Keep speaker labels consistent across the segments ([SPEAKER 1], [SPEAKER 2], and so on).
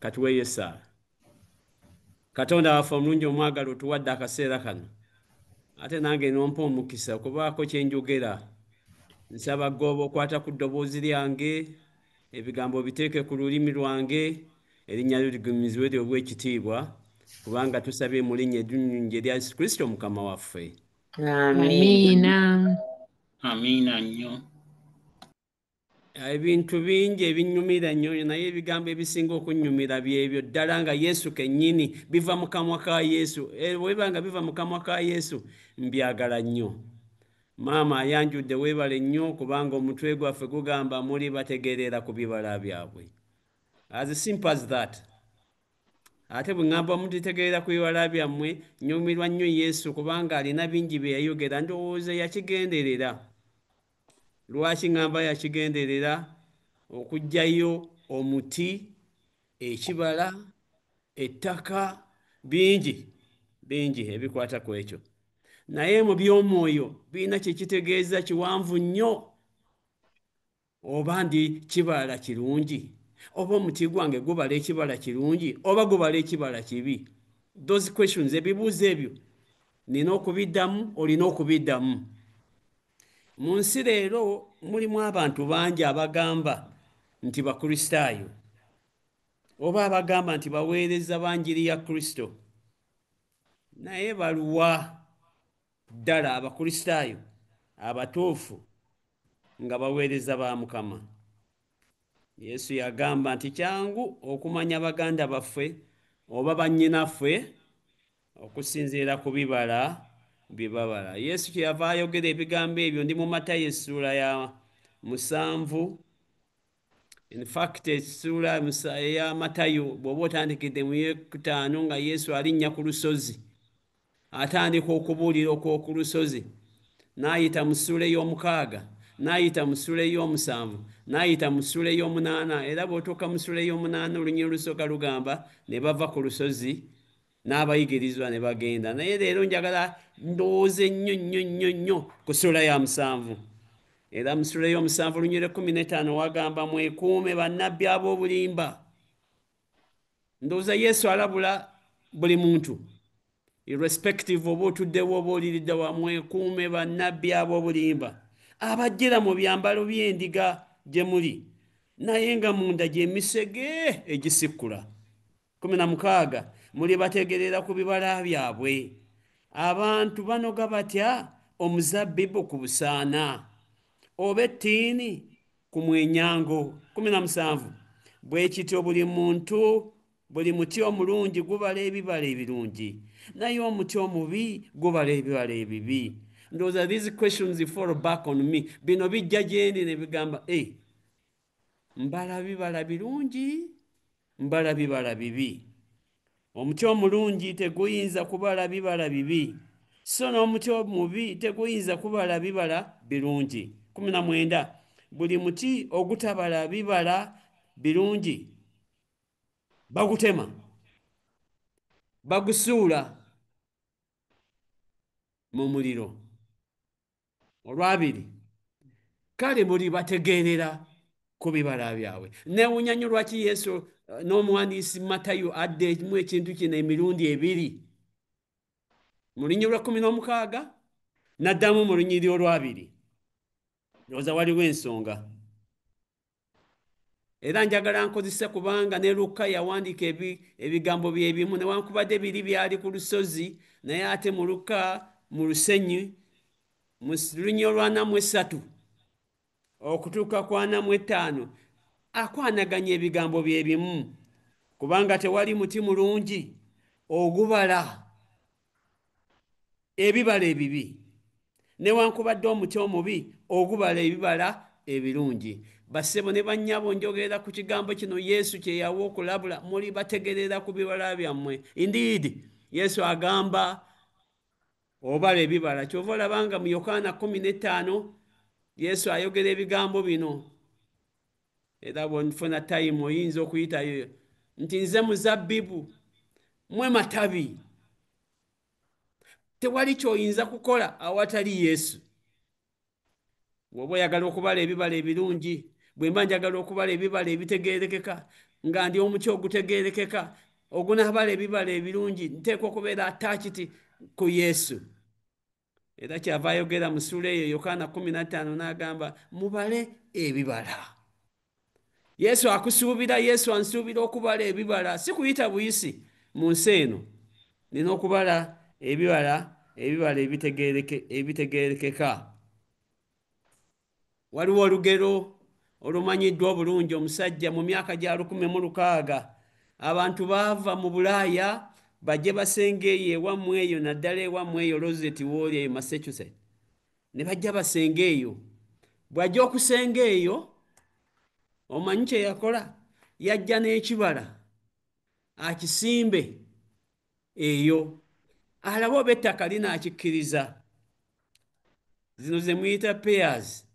[SPEAKER 1] katuweeyo essaala. Katonda waffe omulungi omwagala otuwadde akaseera kano, ate nange nompa omukisa okubaako kye njogera. Nsaba gooba okwata ku ddoboozi lyange, ebigambo biteeke ku lulimi lwange, erinnya lyo ligumizibwe lyobwa ekitiibwa, kubanga tusabye mu linnya eddungi erya Yesu Kristo mukama waffe.
[SPEAKER 2] Amiina.
[SPEAKER 3] Amiina nnyo.
[SPEAKER 1] Ebintu bingi ebinyumira nnyo, naye ebigambo ebisinga okunnyumira byebyo ddala nga Yesu kennyini biva mu kamwa ka Yesu. Bwebanga biva mu kamwa ka Yesu mbyagala nnyo. Maama ayanjudde weebale nnyo kubanga omutwe gwaffe gugamba muli bategeerera ku bibala byabwe. As simple as that. Ate bwe ŋŋamba mutitegeerera ku bibala byammwe, nnyumirwa nnyo Yesu kubanga alina bingi bye yayogera, ndowooza yakigenderera. Lwaki ŋŋamba yakigenderera? Okuggyayo omuti, ekibala, ettaka, bingi ebikwata ku ekyo. Naye mu by'omwoyo birina kye kitegeeza kiwanvu nnyo. Oba ndi kibala kirungi, oba omuti gwange gubala ekibala kirungi, oba gubala ekibala kibi. Those questions, ebibuuzo ebyo nina okubiddamu, olina okubiddamu. Mu nsi leero mulimu abantu bangi abagamba nti bakristaayo, oba abagamba nti baweereza banjiri ya Kristo. Naye baluwa ddala abakristaayo abatuufu nga baweereza ba Mukama? Yesu yagamba nti kyangu okumanya baganda baffe oba bannyinaffe okusinziira ku bibala bye babala. Yesu kyeyava ayogera ebigambo ebyo, ndi mu Matayo essuula ya 7. In fact essuula eya Matayo bw'oba otandikidde mu 5 nga Yesu alinnya ku lusozi, atandika okubuulira okw'oku lusozi, n'ayita mu ssuula ey'omukaaga, n'ayita mu ssuula ey'omusanvu, n'ayita mu ssuula ey'omunaana. Era bw'otuuka mu ssuula ey'omunaana olunyiri olusooka lugamba ne bava ku lusozi n'abayigirizwa ne bagenda. Naye leero njagala ndowooze nnyo ku ssuula ya 7. Era mu ssuula y'omusanvu olunyiri 15 wagamba mwekuume bannabbi ab'obulimba. Ndowooza Yesu alabula buli muntu, irrespective oba otuddewo oba oliridde wa, mwekuume bannabbi ab'obulimba abajjira mu byambalo by'endiga gye muli, naye nga munda gy'emisege egisikkula. 16 muli bategeerera ku bibala byabwe. Abantu banoga batya omuzabbibu ku busaana, oba ettiini ku mwenyango. 17 bwe kityo buli muti omulungi gubala ebibala ebirungi, naye omuti omubi gubala ebibala ebibi. Ndowooza these questions fall back on me. Bino bijja gyendi ne bigamba mbala bibala birungi, mbala bibala bibi. Omuti omulungi teguyinza kubala bibala bibi, so n'omuti omubi teguyinza kubala bibala birungi. 19 buli muti ogutabala bibala birungi bagutema, bagusuula mu muliro. 20 kale muli bategeerera ku bibala byabwe. Neewuunya nnyo lwaki Yesu n'omuwandiisi Matayo addemu ekintu kino emirundi 2, mu lunyiri lwa 16 n'addamu mu lunyiri olwabiri. Ndowooza waliwo ensonga. Era njagala nkozesa kubanga ne Luka yawandiika ebigambo bye bimu, newankubadde biri byali ku lusozi, naye ate mu Luka mu lusenyi mu lunyiri olwa 43 okutuuka ku 45 akwanaganya ebigambo bye bimu, kubanga tewali muti mulungi ogubala ebibala ebibi, newankubadde omuti omubi ogubala ebibala ebirungi. Bassebo ne bannyabo, njogerera ku kigambo kino Yesu kye yawa okulabula, muli bategeerera ku bibala byammwe. Indeed Yesu agamba obala ebibala. Kyova olabanga mu Yokaana 15 Yesu ayogera ebigambo bino. Era bw'onfuna time oyinza okuyitayo nti nze muzabbibu, mmwe matabi. Tewali ky'oyinza kukola awatali Yesu. Bw'oba oyagala okubala ebibala ebirungi, bwe mba njagala okubala ebibala ebitegeerekeka, nga ndi omuti ogutegeerekeka ogunaabala ebibala ebirungi nteekwa okubeera attached ku Yesu. Era kyava ayogera mu ssuula eyo Yokaana 15 n'agamba mubale ebibala. Yesu akusuubira, Yesu ansuubira okubala ebibala, si kuyita buyisi mu nsi eno. Nina okubala ebibala ebitegeerekeka. Waliwo olugero olumanyiddwa obulungi. Omusajja mu myaka gya 1600 abantu baava mu Bulaaya bajje basengeeyo ewammwe eyo, naddala ewammwe eyo Rosette Wall eyo Massachusetts, ne bajja basenga eyo. Bw'ajja okusenga eyo, omanyi kye yakola? Yajja n'ekibala akisimbe eyo, alabe oba ettaka linaakikkiriza. Zino ze muyita pears.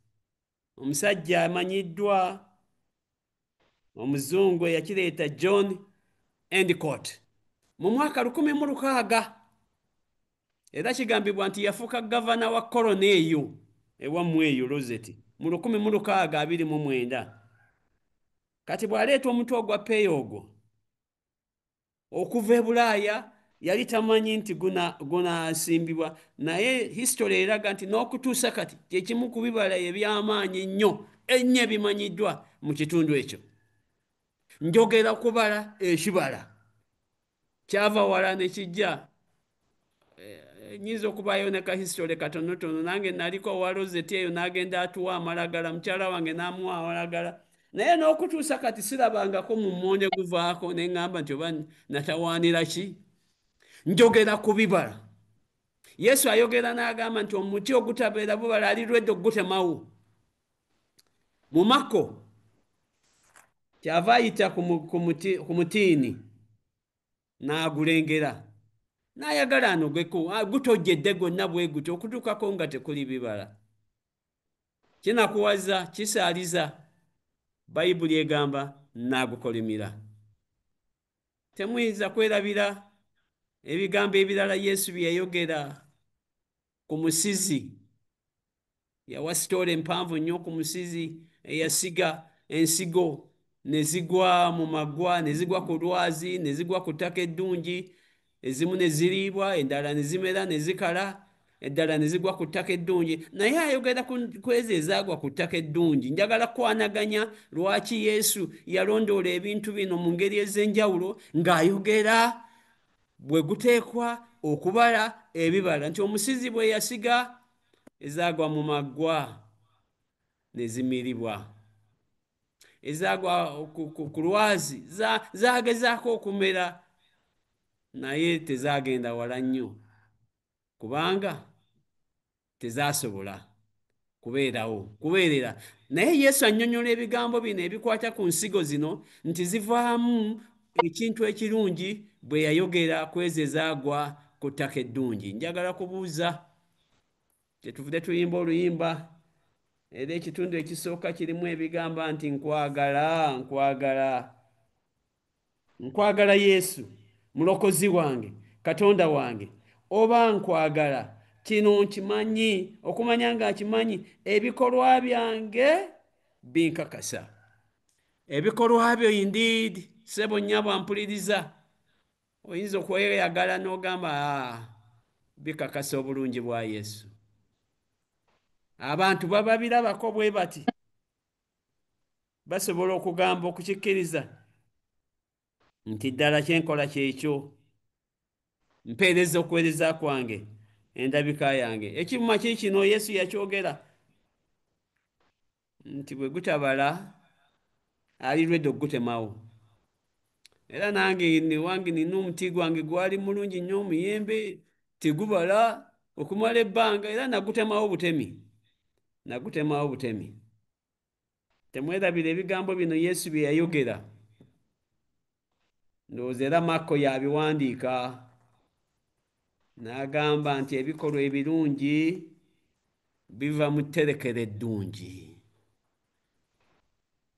[SPEAKER 1] Omusajja amanyiddwa omuzungu eyakireeta John Endicott mu mwaka 1600, era kigambibwa nti yafuuka gavana wa koloni eyo ewammwe eyo Rosette mu 1629. Kati bw'aleeta omutwe ogwa peeya ogwo okuva e Bulaaya, yali tamanyi nti gunaasimbibwa, naye history eraga nti n'okutuusa kati kyekimu ku bibala eby'amaanyi ennyo ebimanyiddwa mu kitundu ekyo. Njogera kubala ekibala kyava wala ne kijja. Nnyinza okubaayo ne ka history katonotono. Nange naliko owa Rosette eyo n'agenda atuwa amalagala, mukyala wange n'amuwa amalagala, naye n'okutuusa kati sirabangako mu mmonde guvaako ne ŋŋamba nti oba natawaanira ki. Njogera ku bibala. Yesu ayogera n'agamba nti omuti ogutabeera bubala ali lwedde okugutemawo. Mu Mako kyava ayita ku mutiini n'agulengera, n'ayagala anogeko, gutojjedde gwonna bwe guti okutuukako nga tekuli bibala. Kinakuwaza, kisaaliza. Bayibuli egamba n'agukolimira. Temuyinza kwerabira ebigambo ebirala Yesu bye yayogera ku musizi. Yawa sitoola empanvu nnyo ku musizi eyasiga ensigo ne zigwa mu maggwa, ne zigwa ku lwazi, ne zigwa ku ttaka eddungi. Ezimu ne ziriibwa, endala ne zimera ne zikala, eddala ne zigwa ku ttaka eddungi. Naye ayogera ku ezo ezaagwa ku ttaka eddungi. Njagala kwanaganya lwaki Yesu yalondoola ebintu bino mu ngeri ez'enjawulo ng'ayogera bwe guteekwa okubala ebibala, nti omusizi bwe yasiga ezaagwa mu maggwa ne zimiribwa, ezaagwa ku lwazi zaagezaako okumera naye tezaagenda wala nnyo kubanga tezaasobola kubeerera. Naye Yesu annyonnyola ebigambo bino ebikwata ku nsigo zino nti zivaamu ekintu ekirungi bwe yayogera ku ezo ezaagwa ku ttaka eddungi. Njagala kubuuza, kyetuvudde tuyimba oluyimba era ekitundu ekisooka kirimu ebigamba nti nkwagala Yesu mulokozi wange, Katonda wange, oba nkwagala. Kino nkimanyi, okumanya nga nkimanyi, ebikolwa byange binkakasa. Ebikolwa byo indeed, ssebo nnyabo ampuliriza, oyinza okweyagala n'ogamba bikakasa obulungi bwa Yesu. Abantu baba birabako bwe bati, basobola okugamba okukikkiriza nti ddala kyenkola kyekyo, mpeereza okuweereza kwange, endabika yange. Ekivuma kiri kino Yesu yakyogera nti bwe gutabala ali lwedde okugutemawo. Era nange wange nina omuti gwange gwali mulungi nnyo, omuyembe, tegubala okumala ebbanga, era nagutemawo butemi. Temwerabira ebigambo bino Yesu bye yayogera. Ndowooza era Makko yabiwandiika n'agamba nti ebikolwa ebirungi biva mu tterekero eddungi.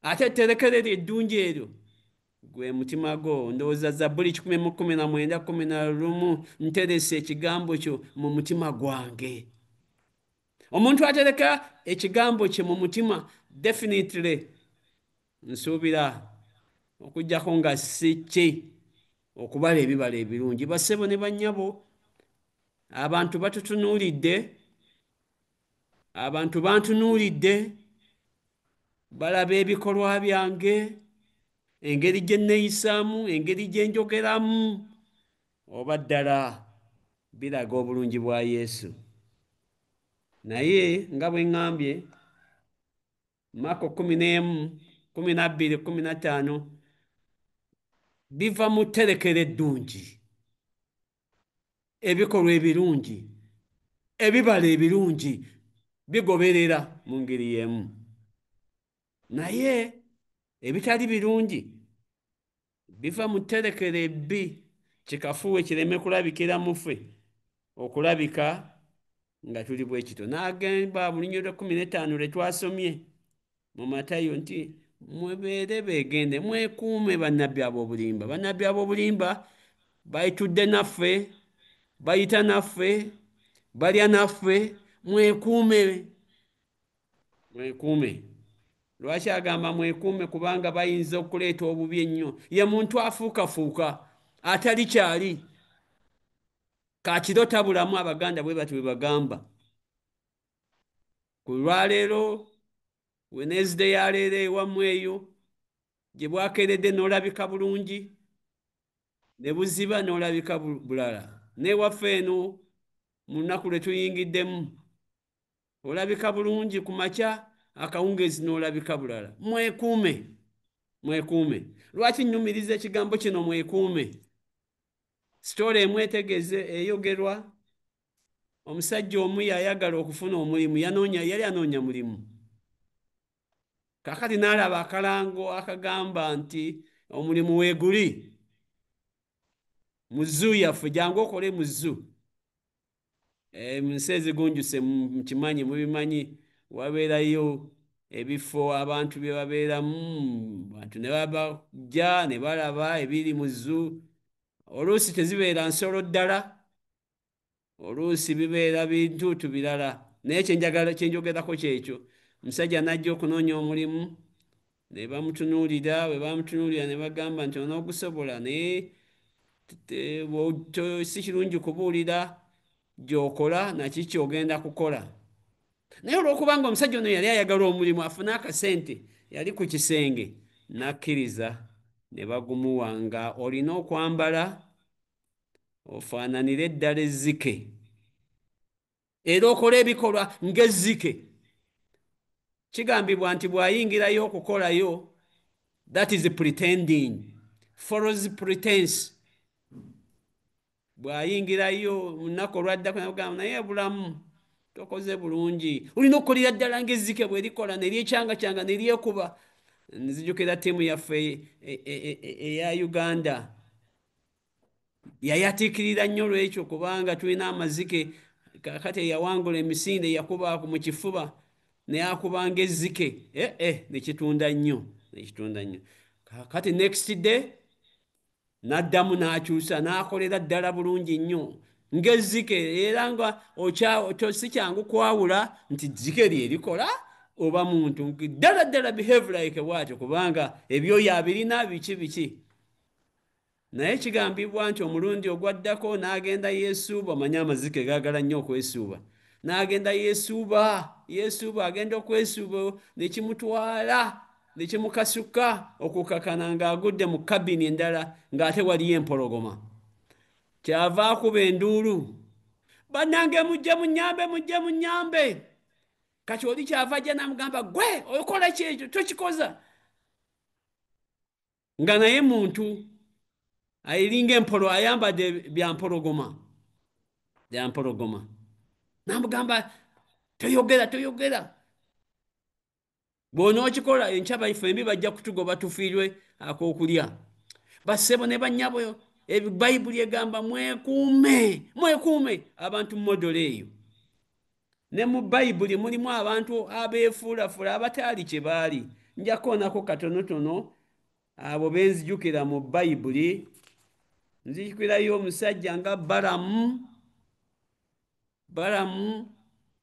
[SPEAKER 1] Ate etterekero eddungi eryo gwe mutima gwo. Ndowooza Zabbuli 119:11, nterese ekigambo kyo mu mutima gwange. Omuntu atereka ekigambo kye mu mutima, definitely nsuubira okujjako nga si ki okubala ebibala ebirungi. Bassebo ne bannyabo, abantu batutunuulidde, abantu bantunuulidde, balaba ebikolwa byange, engeri gye neeyisaamu, engeri gye njogeramu, oba ddala biraga obulungi bwa Yesu. Naye nga bwe ŋŋambye, Maako 11, 12, 15 biva mu tterekero eddungi, ebikolwa ebirungi, ebibala ebirungi bigoberera mu ngeri y'emu. Naye ebitali birungi biva mu tterekero ebbi, kikafuuwe kireme kulabikira mu ffe, okulabika nga tuli bwe kito. N'agamba mu lunyiriri lwa 15 lwe twasomye mu Matayo nti mubeere beegende, mwekuume bannabbi ab'obulimba. Bannabbi ab'obulimba bayitudde naffe, bayita naffe, balya naffe. Mwekuume, mwekuume. Lwaki agamba mwekuume? Kubanga bayinza okuleeta obubi ennyo. Ye muntu afuukafuuka, atali kyali, kakiro tabulamu. Abaganda bwe bati bwe bagamba. Ku lwaleero, Wednesday ya leero ewammwe eyo gye bwakeeredde n'olabika bulungi, ne buziba n'olabika bulala. N'ewaffe eno mu lunaku lwe tuyingiddemu olabika bulungi ku makya, akawungeezi n'olabika bulala. Mwekuume, mwekuume. Lwaki nnumiriza ekigambo kino mwekuume? Sitoola emwetegeze eyogerwa. Omusajja omu yayagala okufuna omulimu, yali anoonya mulimu. Kaakati n'alaba akalango akagamba nti omulimu weeguli mu zoo yaffe, jangu okole mu zoo. Mu nsi ezigunjuse mukimanyi, mubimanyi, wabeerayo ebifo abantu bye babeeramu, abantu ne babajja ne balaba ebiri mu zoo. Oluusi tezibeera nsolo ddala, oluusi bibeera bintuutu birala. Naye kyenjogerako kyekyo. Omusajja n'ajja okunoonya omulimu, ne bamutunuulira. Bwe bamutunuulira ne bagamba nti onoogusobola, naye si kirungi kubuulira gy'okola naki ky'ogenda kukola. Naye olw'okubanga omusajja ono yali ayagala omulimu afune akasente, yali ku kisenge, n'akkiriza ne bagumuwa nga olina okwambala ofaananire ddala ezzike era okola ebikolwa ng'ezzike. Kigambibwa nti bw'ayingirayo okukolayo, that is pretending, false pretense. Bw'ayingirayo mu nnaku olwaddako nagamba naye bulamu tokoze bulungi, olina okukolera ddala ng'ezzike bwe likola ne lyekyangacanga ne lyekuba. Nzijukira ttiimu yaffe eya Uganda yayatiikirira nnyo lwekyo, kubanga tulina amazike. Kakati eyawangula emisinde yakuba mu kifuba naye akuba ng'ezzike, nekitunda nnyo, nekitunda nnyo. Kakati next day n'addamu n'akyusa n'akolera ddala bulungi nnyo ng'ezzike, era nga si kyangu kwawula nti zzike lye likola oba muntu. Ddala ddala behave like bw'atyo, kubanga ebyoyo abirina biki. Naye kigambibwa nti omulundi ogwaddako n'agenda yeesuuba. Omanyi amazike gaagala nnyo okwesuuba. N'agenda yeesuuba, agenda okwesuuba, ne kimutwala ne kimukasuka okukakana ng'agudde mu kabini endala ng'ate waliyo empologoma. Kyava akuba enduulu, bannange mujje munnyambe, mujje munnyambe. Kati oli kyava ajja n'amugamba gwe okola ki ekyo, tokikoza. Nga naye muntu ayiringa empolo, ayambadde bya mpologoma. N'amugamba toyogera. Bw'onookikola enkya baffe embi bajja kutugoba tufiirwe ak'okulya. Bassebo ne bannyabo, Bayibuli egamba mwekuume abantu mu modolo eyo. Ne mu Bayibuli mulimu abantu abeefuulafula abataali kye baali. Nja kukoonako katonotono abo benzijukira mu Bayibuli. Nzijukirayo omusajja nga Balamu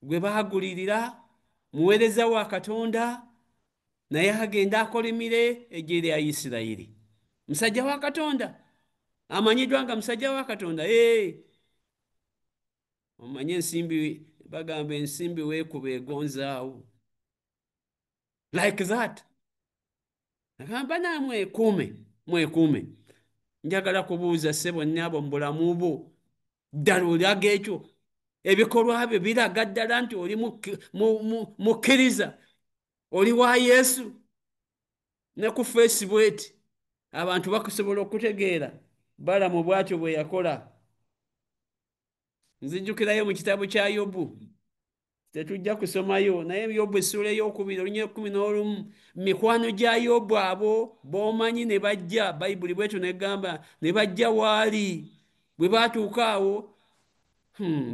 [SPEAKER 1] gwe baagulirira, muweereza wa Katonda, naye agenda akolimire eggye lya Isirayiri. musajja wa Katonda, amanyiddwa nga musajja wa Katonda. Omanye ensimbi, bagamba ensimbi weekuba egonzaawo, like that. Agamba naamwe mwekuume. Njagala kubuuza ssebo nnaabo mu bulamu bwo, ddala olaga ekyo ebikolwa byo biraga ddala nti oli mukkiriza, oli wa Yesu? Ne ku Facebook abantu bakusobola okutegeera Balamu bw'atyo bwe yakola. Nzijjukirayo mu kitabo kya Yobu, tetujja kusomayo, naye Yobu essula ey'okubiri olunya 11, mikwano gya Yobu abo b'omanyi ne bajja, Bayibuli bwetyo negamba ne bajja waali. Bwe baatuuka awo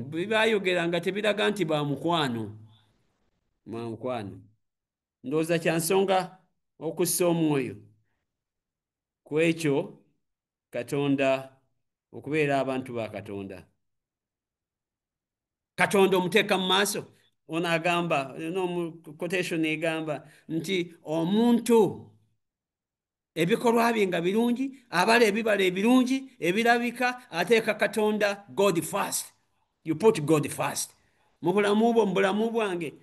[SPEAKER 1] bwe baayogera nga tebiraga nti ba mukwano. Ndowooza kya nsonga okussa omwoyo ku ekyo Katonda, okubeera abantu ba Katonda. Katonda omuteeka mu maaso. Ono agamba, quotation egamba nti omuntu ebikolwa bye nga birungi, abala ebibala ebirungi ebirabika, ateeka Katonda God first. You put God first. Mu bulamu bwo, mu bulamu bwange,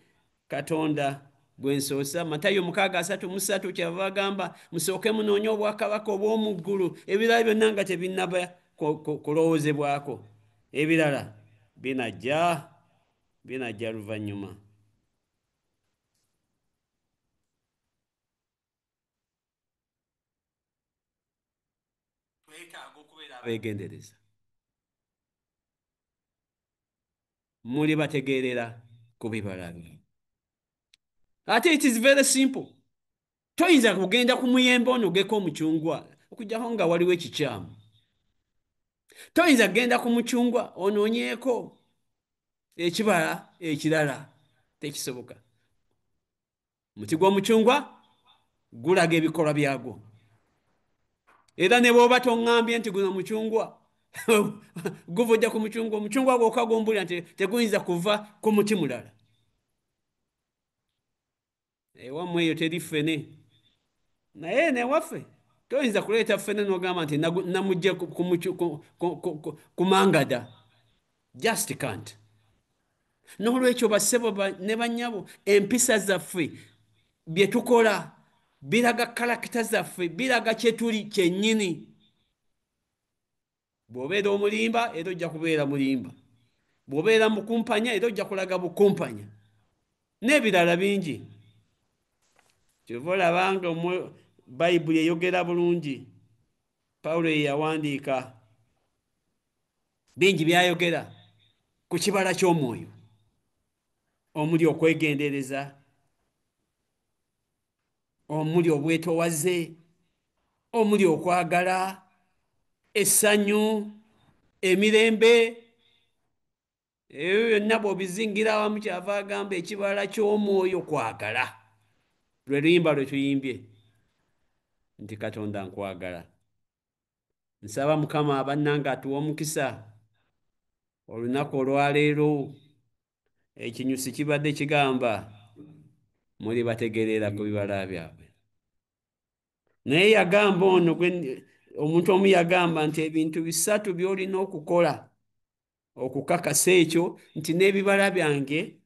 [SPEAKER 1] Katonda gwe nsoosa. Matayo 6:33 kyava agamba musooke munoonye obwakabaka obw'omu ggulu, ebirala byonna nga tebinnaba kulowoozebwako, ebirala binajja luvannyuma. Twetaaga okubeera abeegendereza. Muli bategeerera ku bibala byo. Ate it is very simple. Toyinza kugenda ku muyembe onogeko omucungwa okuggyako nga waliwo ekikyamu. Toyinza kugenda ku mucungwa onoonyeeko ekibala ekirala, tekisoboka. Omuti gw'omucungwa gulaga ebikolwa byagwo. Era ne bw'oba toŋŋambye nti guno mucungwa guvudde ku mucungwa, omucungwa gwokka gw'ombulira nti teguyinza kuva ku muti mulala. Ewammwe eyo teri ffene, naye newaffe toyinza kuleeta ffene n'ogamba nti namugje ku mangada. Just can't. N'olwekyo bassebo ne bannyabo, empisa zaffe, bye tukola biraga kalakita zaffe, biraga kye tuli kyennyini. Bw'obeera omulimba era ojja kubeera mulimba, bw'obeera mukumpanya era ojja kulaga bukumpanya, n'ebirala bingi. Kyova olabanga Bayibuli eyogera bulungi. Pawulo ye yawandiika bingi byayogera ku kibala ky'omwoyo, omuli okwegendereza, omuli obwetoowaze, omuli okwagala, essanyu, emirembe. Ebyo byonna bw'obizingira awamu kyava agamba ekibala ky'omwoyo kwagala. Lwe luyimba lwe tuyimbye nti Katonda nkwagala. Nsaba Mukama abannange atuwa omukisa olunaku olwaleero. Ekinyusi kibadde kigamba muli bategeerera ku bibala byabwe. Naye yagamba ono, omuntu omu yagamba nti ebintu bisatu by'olina okukola okukakasa ekyo nti n'ebibala byange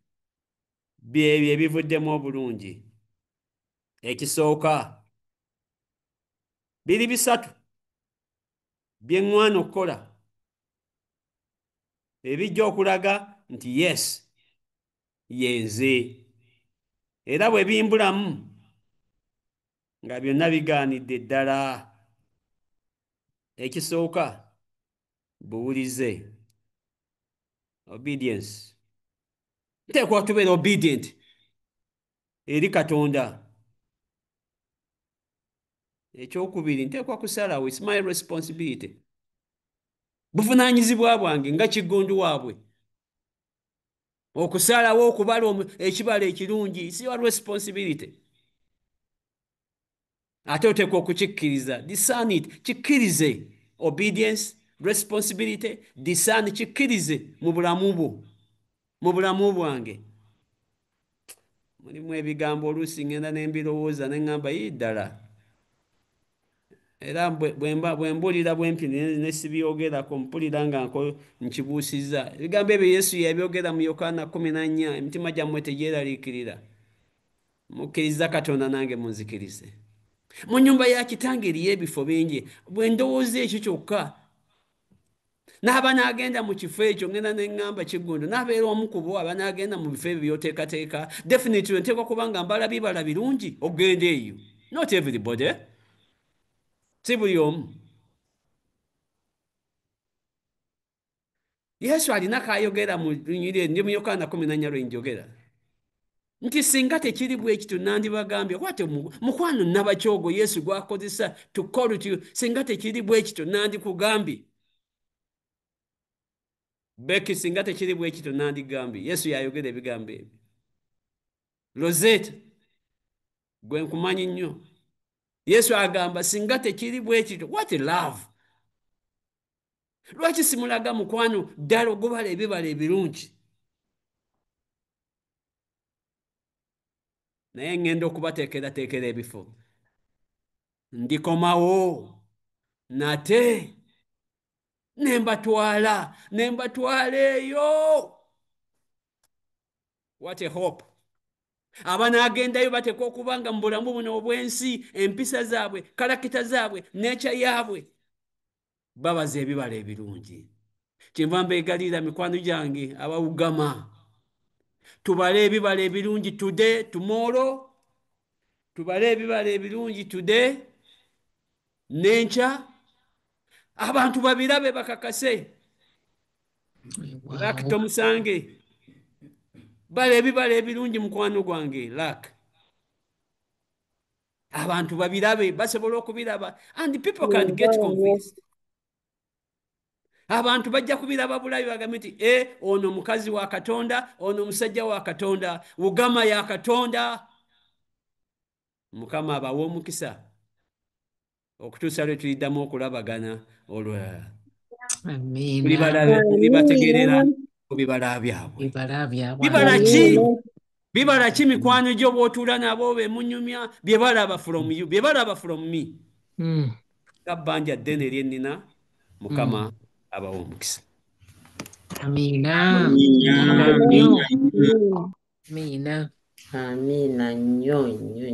[SPEAKER 1] byebyo ebivuddemu obulungi. Ekisooka, biri bisatu bye ŋŋwana okukola ebijja okulaga nti yes, yenze, era bwe bimbulamu nga byonna bigaanidde ddala. Ekisooka, buwulize, obedience. Nteekwa tubeera obedient eri Katonda. Ekyokubiri, nteekwa kusalawo, it's my responsibility. Buvunaanyizibwa bwange nga kiggundu waabwe okusalawo okubala ekibala ekirungi. It's your responsibility. Ate oteekwa okukikkiriza, discern it, kikkirize. Obedience, responsibility, discern, kikkirize mu bulamu bwo, mu bulamu bwange. Mulimu ebigambo oluusi ngenda ne mbirowooza ne ŋŋamba ddala era bwe mbulira bwempi ne sibyogerako mpulira nga nkibuusizza ebigambo ebyo Yesu yabyogera mu Yokaana 14 emitima gyammwe tegyeraliikirira mukkiriza Katonda nange munzikirize mu nnyumba ya kitange eriyo ebifo bingi bwe ndowooza ekyo kyokka n'aba n'agenda mu kifo ekyo ngenda neŋŋamba Kiggundu n'abeera omu ku bo aba n'agenda mu bifo ebyo byoteekateeka definitely nteekwa kuba nga mbala bibala birungi okugenda eyo not everybody si buli omu Yesu alina kayogera mu lunyiriri ndi mu Yokaana 14 lwenjogera nti singa tekiri bwe ekyo nandibagambye kwate mukwano nabakyogo Yesu gwakozesa to call to you singa tekiri bwe ekyo nandikugambye Beki singa tekiri bwe ekyo nandigambye Yesu yayogera ebigambo ebyo Rosette gwe nkumanyi nnyo Yesu agamba singa tekiri bwe ekyo what a love lwaki simulaga mukwano ddala ogubala ebibala ebirungi naye ngenda okubateekerateekera ebifo ndikomawo nate nembatwala eyo what a hope abanaagendayo bateekwa okuba nga mu bulamu buno obw'ensi empisa zaabwe kalakita zaabwe neeca yaabwe babaza ebibala ebirungi kyenva mbeegalira mikwano gyange abawugama tubale ebibala ebirungi today tomorrow tubale ebibala ebirungi today n'enkya abantu babirabe bakakase lak tomusange bala ebibala ebirungi mukwano gwange lak abantu babirabe basobola okubiraba and people can get convinced abantu bajja kubiraba bulabi bagambe nti ono mukazi wa Katonda ono omusajja wa Katonda ugama ya Katonda Mukama abawa omukisa okutuusa lwe tuliddamu okulabagana olwa bibategerera ku bibala byabwe bibala ki mikwano gyo bw'otuula nabo bemunyumya bye balaba from you bye balaba from me gabbanja ddene lyennina Mukama abawa omukisa
[SPEAKER 2] Amina.
[SPEAKER 3] Amina.
[SPEAKER 2] Amina nnyo nnyo.